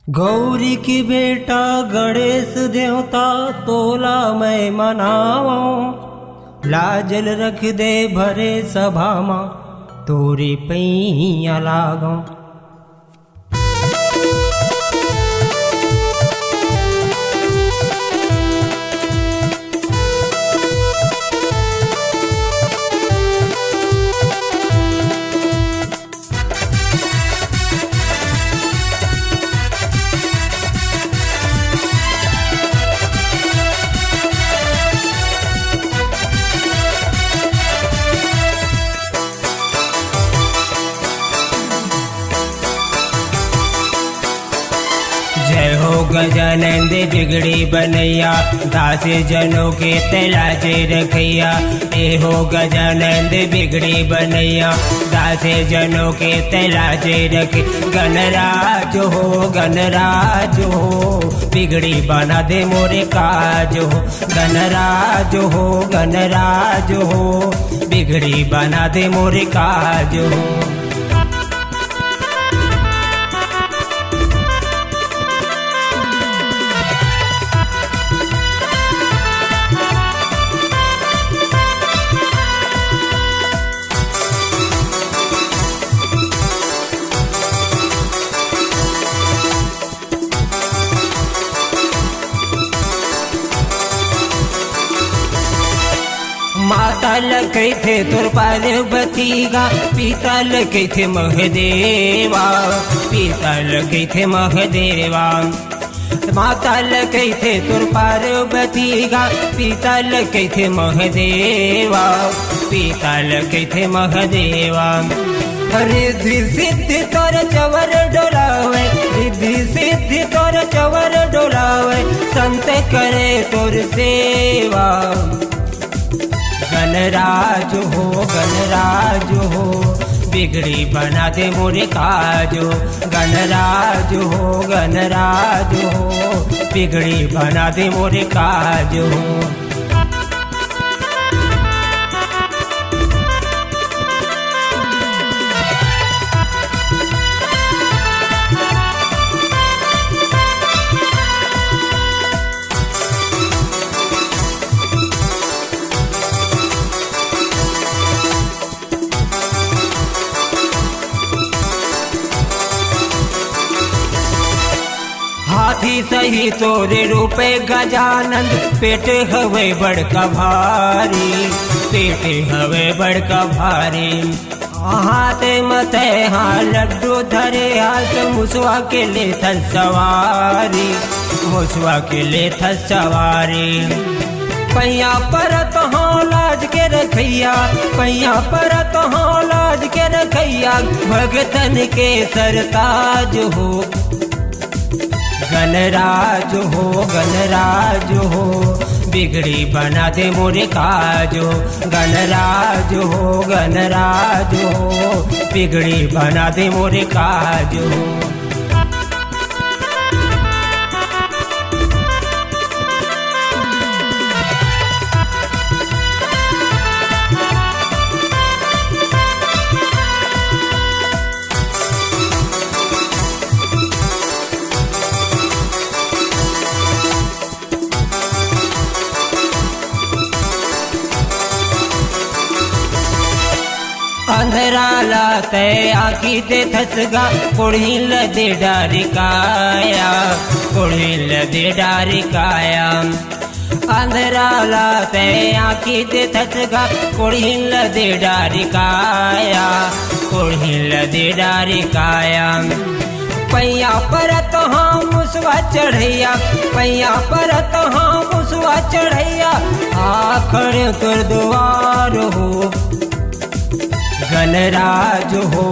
गौरी की बेटा गणेश देवता तोला मैं मनावो। लाजल रख दे भरे सभा मा तोरे पैया लागो। जय हो गजानंद बिगड़ी बनैया, दास जनों के तलाजे रखैया। ए हो गजानंद बिगड़ी बनैया, दास जनों के तलाजे रखे। गणराज हो बिगड़ी बना दे मोरे काज हो। गणराज हो बिगड़ी बना दे मोरे काज हो। माता लगे थे तुर पार्वती गा, पिता लगे थे महदेवा। पिता लगे थे महदेवा, माता लगे थे तुर पार्वती गा, पिता लगे थे महदेवा। पिता लगे थे महदेवा। रिद्धि सिद्धि तोर चवर डोलावे, रिद्धि सिद्धि तोर चवर डोलावे। संत करे तोर सेवा। गणराज हो बिगड़ी बना दे मोरे काजो। गणराज हो बिगड़ी बना दे मोरे काजो। हाथी सही तोरे रूपे गजानंद, पेट हवे बड़का भारी। पेट हवे बड़का भारी। हाथ मते हाँ लड्डू धरे हाथ, मुसवा के ले थल सवारी। मुसवा के ले थल सवारी। पैया परत हाँ लाज के रखैया, पैया परत हाँ लाज के रखैया। भगतन के सरताज हो। गणराज हो बिगड़ी बना दे मोरे काजो। गणराज हो बिगड़ी बना दे मोरे काजो। अंधेरा लाते आखी दे थसगा, कुड़ील दे डारी काया। कुड़ील दे डारी काया। अंधेरा लाते आखी दे थसगा, कुड़ील दे डारी काया। कुड़ील दे डारी काया। पैया परत हाँ मुसवा चढ़ैया, पैया परत हाँ मुसवा चढ़ैया। आखड़ तुर द्वार हो। गणराज हो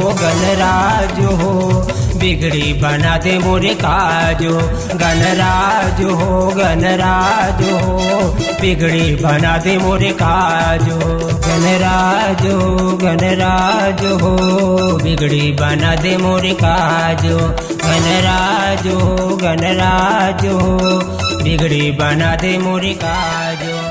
बिगड़ी बना दे मोरे काजो। गणराज हो बिगड़ी बना दे मोरे काजो। गणराज हो बिगड़ी बना दे मोरे काजो। गणराज हो बिगड़ी बना दे मोरे काजो।